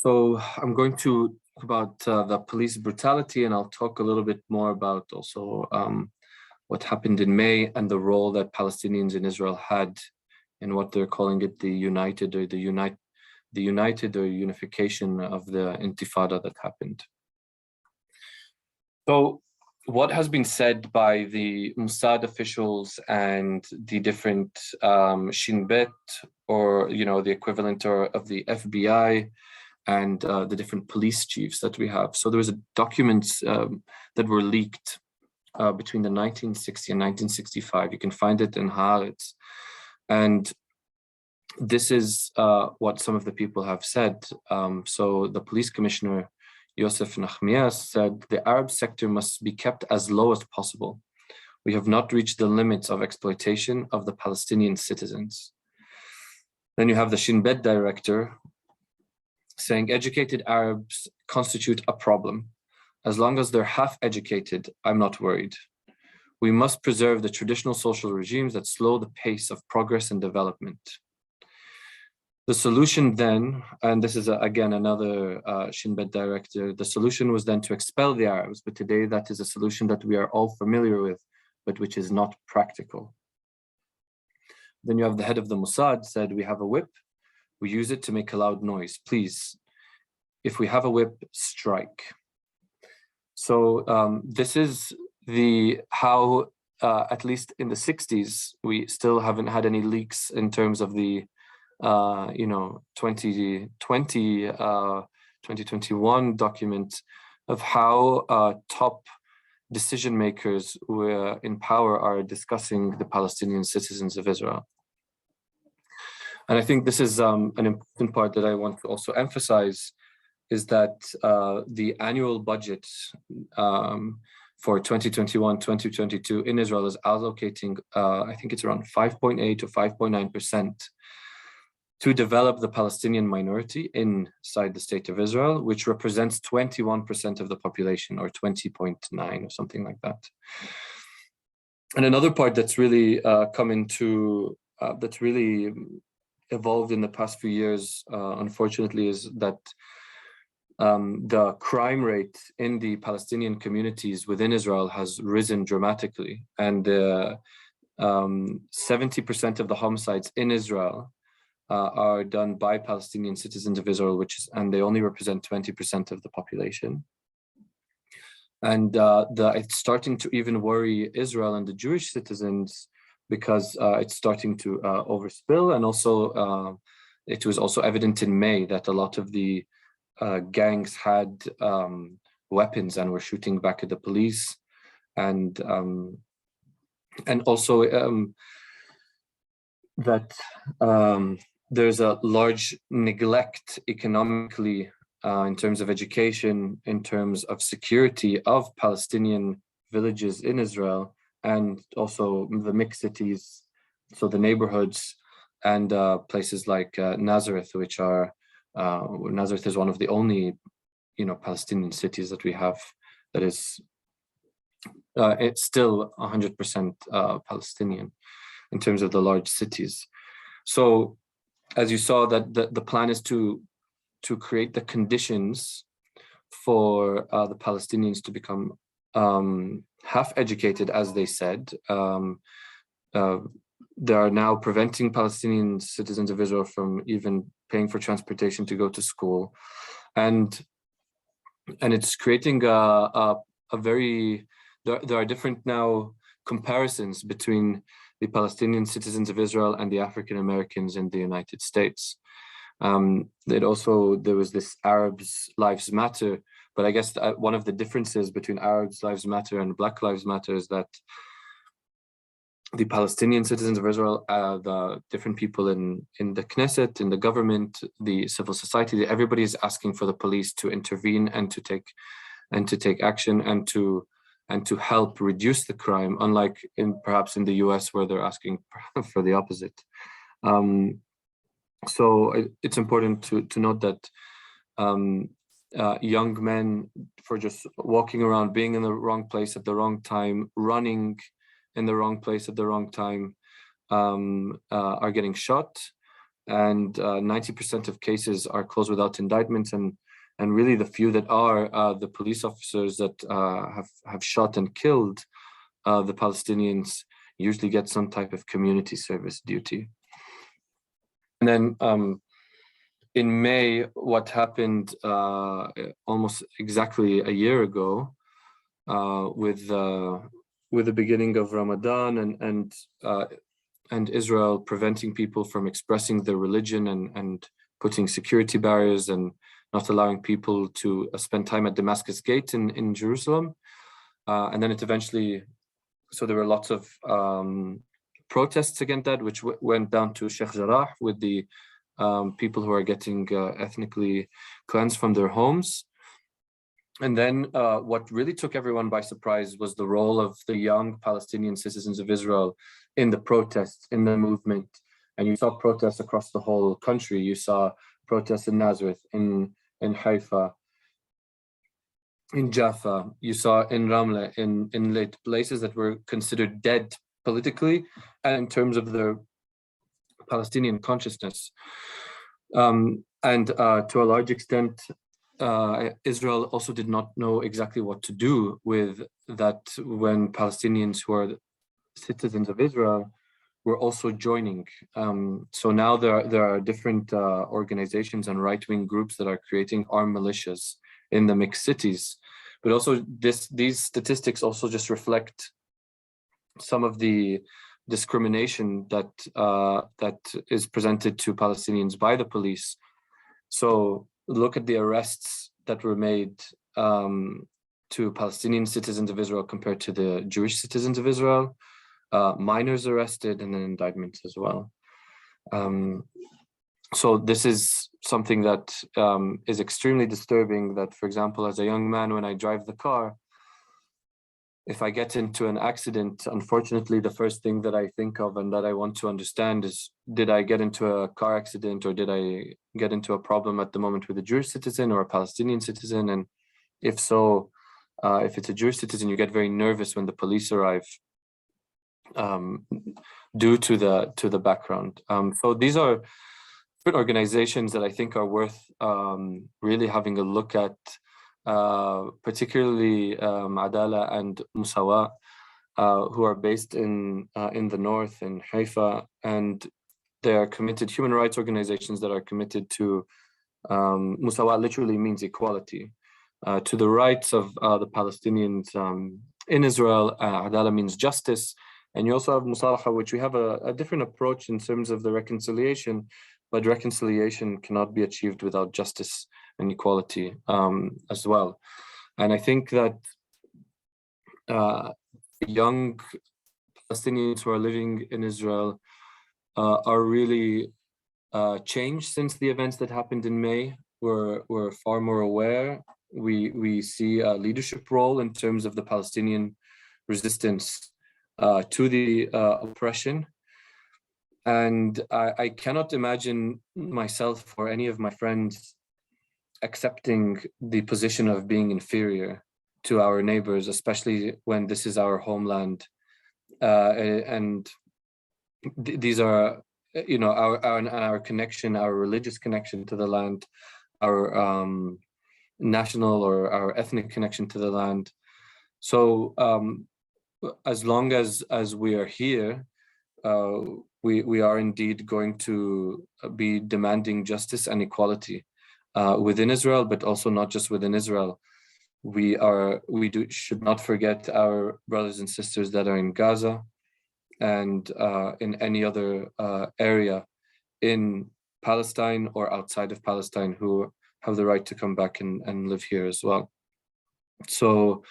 So I'm going to talk about the police brutality, and I'll talk a little bit more about also what happened in May and the role that Palestinians in Israel had in what they're calling it the united or unification of the Intifada that happened. So what has been said by the Mossad officials and the different Shin Bet, or the equivalent of the FBI, and the different police chiefs that we have. So there was documents that were leaked between the 1960 and 1965. You can find it in Haaretz. And this is what some of the people have said. So the police commissioner, Yosef Nachmias, said the Arab sector must be kept as low as possible. We have not reached the limits of exploitation of the Palestinian citizens. Then you have the Shin Bet director saying educated Arabs constitute a problem. As long as they're half educated, I'm not worried. We must preserve the traditional social regimes that slow the pace of progress and development. The solution then, and this is again another Shin Bet director, the solution was then to expel the Arabs, but today that is a solution that we are all familiar with, but which is not practical. Then you have the head of the Mossad said, we have a whip, we use it to make a loud noise. Please, if we have a whip, strike. So this is how, at least in the 60s, we still haven't had any leaks in terms of the 2021 document of how top decision makers in power are discussing the Palestinian citizens of Israel. And I think this is an important part that I want to also emphasize, is that the annual budget for 2021-2022 in Israel is allocating, I think it's around 5.8 to 5.9% to develop the Palestinian minority inside the state of Israel, which represents 21% of the population, or 20.9 or something like that. And another part that's really that's really evolved in the past few years, unfortunately, is that the crime rate in the Palestinian communities within Israel has risen dramatically, and 70% of the homicides in Israel are done by Palestinian citizens of Israel, and they only represent 20% of the population. And it's starting to even worry Israel and the Jewish citizens, because it's starting to overspill. And also, it was also evident in May that a lot of the gangs had weapons and were shooting back at the police, and also that there's a large neglect economically in terms of education, in terms of security of Palestinian villages in Israel, and also the mixed cities, so the neighborhoods and places like Nazareth, which are Nazareth is one of the only Palestinian cities that we have that is it's still 100% Palestinian in terms of the large cities. So as you saw, that the plan is to create the conditions for the Palestinians to become half educated, as they said. They are now preventing Palestinian citizens of Israel from even paying for transportation to go to school, and it's creating a very. There are different now comparisons between the Palestinian citizens of Israel and the African Americans in the United States. There was this Arabs Lives Matter, but I guess one of the differences between Arabs Lives Matter and Black Lives Matter is that the Palestinian citizens of Israel, the different people in the Knesset, in the government, the civil society, everybody is asking for the police to intervene and to take action and to help reduce the crime, unlike perhaps in the US, where they're asking for the opposite. So it's important to note that young men, for just walking around, being in the wrong place at the wrong time, running in the wrong place at the wrong time, are getting shot. and 90% of cases are closed without indictments, and really the few that are, the police officers that have shot and killed the Palestinians usually get some type of community service duty. And then in May, what happened almost exactly a year ago, with the beginning of Ramadan and Israel preventing people from expressing their religion and putting security barriers and not allowing people to spend time at Damascus Gate in Jerusalem. And then it eventually, so there were lots of protests against that, which went down to Sheikh Jarrah with the people who are getting ethnically cleansed from their homes. And then what really took everyone by surprise was the role of the young Palestinian citizens of Israel in the protests, in the movement. And you saw protests across the whole country. You saw protests in Nazareth, in Haifa, in Jaffa. You saw in Ramla, in late places that were considered dead politically and in terms of their Palestinian consciousness. And to a large extent, Israel also did not know exactly what to do with that when Palestinians who are citizens of Israel were also joining. So now there are different organizations and right-wing groups that are creating armed militias in the mixed cities. But also these statistics also just reflect some of the discrimination that is presented to Palestinians by the police. So look at the arrests that were made to Palestinian citizens of Israel compared to the Jewish citizens of Israel. Minors arrested and then indictments as well. So this is something that is extremely disturbing, that, for example, as a young man, when I drive the car, if I get into an accident, unfortunately, the first thing that I think of and that I want to understand is, did I get into a car accident or did I get into a problem at the moment with a Jewish citizen or a Palestinian citizen? And if so, if it's a Jewish citizen, you get very nervous when the police arrive due to the background. So these are different organizations that I think are worth really having a look at. Particularly Adala and Musawa, who are based in the north in Haifa, and they are committed human rights organizations that are committed to Musawa literally means equality, to the rights of the Palestinians in Israel. Adala means justice, and you also have Musalaha, which we have a different approach in terms of the reconciliation, but reconciliation cannot be achieved without justice and equality as well. And I think that young Palestinians who are living in Israel are really changed since the events that happened in May. We're far more aware. We see a leadership role in terms of the Palestinian resistance to the oppression. And I cannot imagine myself or any of my friends accepting the position of being inferior to our neighbors, especially when this is our homeland. And these are, you know, our connection, our religious connection to the land, our national or our ethnic connection to the land. So as long as we are here, we are indeed going to be demanding justice and equality within Israel, but also not just within Israel. We should not forget our brothers and sisters that are in Gaza and in any other area in Palestine or outside of Palestine who have the right to come back and live here as well. So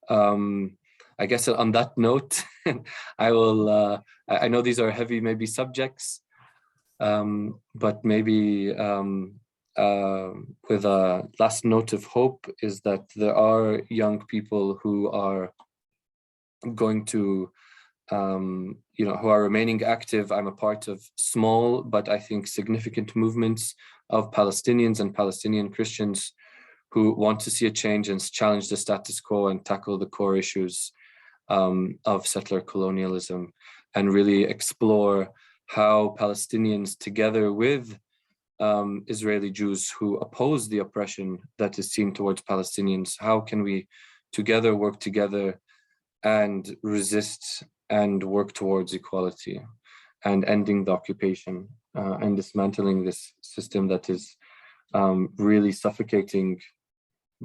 I guess on that note, I will, I know these are heavy maybe subjects, but maybe with a last note of hope is that there are young people who are going to, you know, who are remaining active. I'm a part of small, but I think significant movements of Palestinians and Palestinian Christians who want to see a change and challenge the status quo and tackle the core issues of settler colonialism and really explore how Palestinians, together with Israeli Jews who oppose the oppression that is seen towards Palestinians, how can we together work together and resist and work towards equality and ending the occupation and dismantling this system that is really suffocating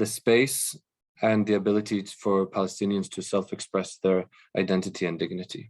the space and the ability for Palestinians to self-express their identity and dignity.